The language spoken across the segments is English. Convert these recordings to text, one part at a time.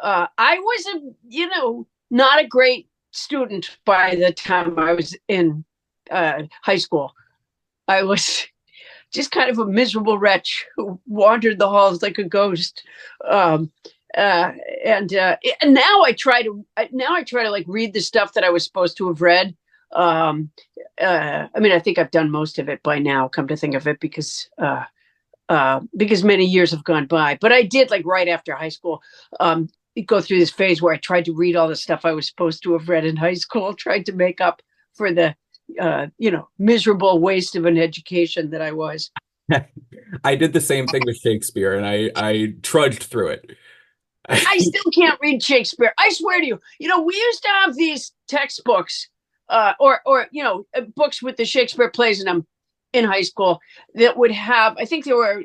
I was not a great student by the time I was in high school. I was just kind of a miserable wretch who wandered the halls like a ghost. Um, uh, and now I try to like read the stuff that I was supposed to have read. Um, I mean, I think I've done most of it by now. Come to think of it, because many years have gone by. But I did, like, right after high school, go through this phase where I tried to read all the stuff I was supposed to have read in high school, tried to make up for the miserable waste of an education that I was. I did the same thing with Shakespeare, and I trudged through it. I still can't read Shakespeare. I swear to you. We used to have these textbooks, or books with the Shakespeare plays in them in high school that would have. I think they were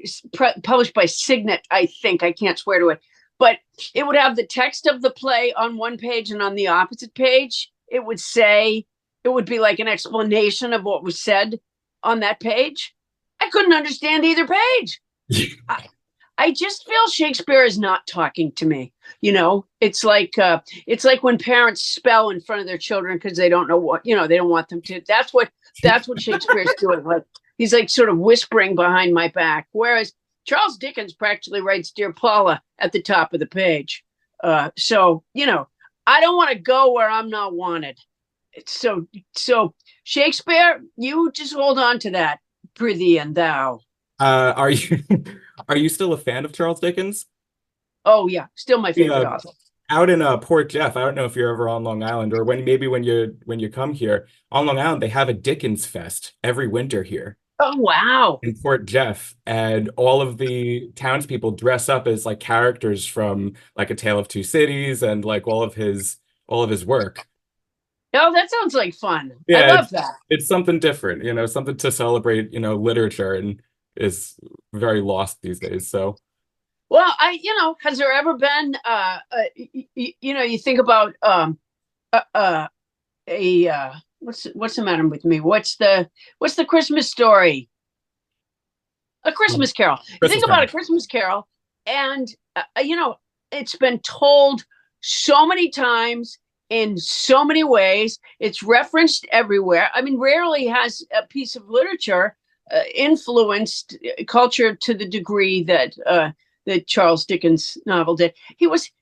published by Signet. I think, I can't swear to it, but it would have the text of the play on one page, and on the opposite page, it would be like an explanation of what was said on that page. I couldn't understand either page. I just feel Shakespeare is not talking to me. It's like when parents spell in front of their children because they don't know they don't want them to. That's what Shakespeare's doing. Like, he's like sort of whispering behind my back. Whereas Charles Dickens practically writes "Dear Paula" at the top of the page. So I don't want to go where I'm not wanted. So Shakespeare, you just hold on to that, prithee and thou. Are you are you still a fan of Charles Dickens? Oh yeah, still my favorite Yeah, author. out in Port Jeff. I don't know if you're ever on Long Island, or when you come here on Long Island, they have a Dickens Fest every winter here Oh wow. in Port Jeff, and all of the townspeople dress up as like characters from like A Tale of Two Cities and like all of his work. Oh, that sounds like fun. I Yeah, love it's that. it's something different, something to celebrate, literature, and is very lost these days. So Well, has there ever been, you think about uh, uh, what's the matter with me? What's the Christmas story? A Christmas Carol. You Christmas think about Carol. a Christmas Carol, and it's been told so many times in so many ways. It's referenced everywhere. I mean, rarely has a piece of literature influenced culture to the degree that Charles Dickens novel did. He wasn't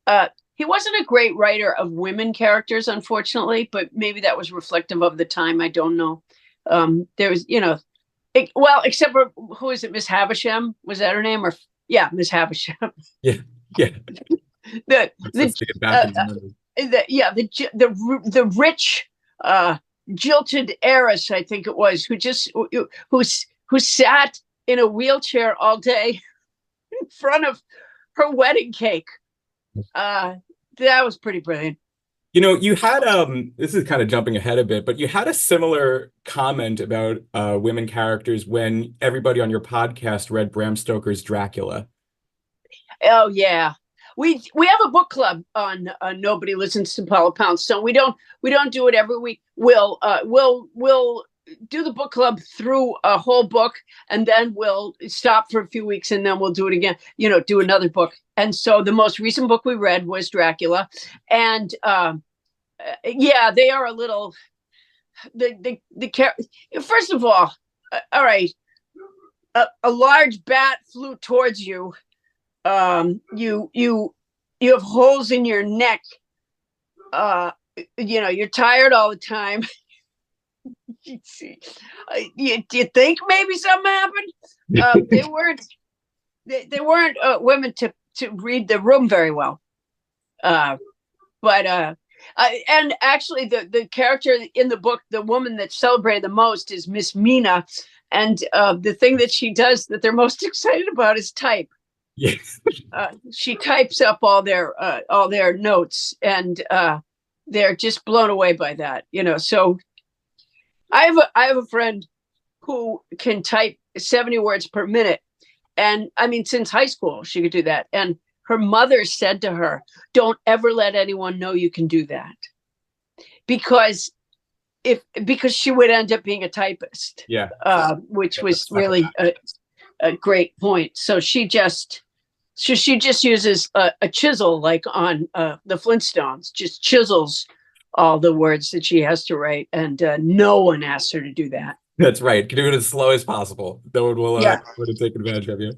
a great writer of women characters, unfortunately, but maybe that was reflective of the time. I don't know. There was, well, except for, who is it? Miss Havisham, was that her name? Or yeah, Miss Havisham. Yeah, yeah. the the Let's take it back in the memory. the rich jilted heiress, I think it was, who sat in a wheelchair all day in front of her wedding cake. That was pretty brilliant. You had this is kind of jumping ahead a bit, but you had a similar comment about women characters when everybody on your podcast read Bram Stoker's Dracula. Oh yeah, we have a book club on Nobody Listens to Paula Poundstone. We don't do it every week. We'll do the book club through a whole book, and then we'll stop for a few weeks, and then we'll do it again. Do another book. And so the most recent book we read was Dracula, and yeah, they are a little first of all right, a large bat flew towards you. You have holes in your neck. You're tired all the time. Do you think maybe something happened? They weren't women to read the room very well. But and actually, the character in the book, the woman that's celebrated the most, is Miss Mina, and the thing that she does that they're most excited about is type. Yes. She types up all their notes, and they're just blown away by that. So I have a friend who can type 70 words per minute, and I mean, since high school she could do that. And her mother said to her, "Don't ever let anyone know you can do that," because because she would end up being a typist. Yeah. Which was really a great point. So she just So she just uses a chisel, like on the Flintstones, just chisels all the words that she has to write, and no one asks her to do that. That's right. Do it as slow as possible. No one will Yeah. would have taken advantage of you.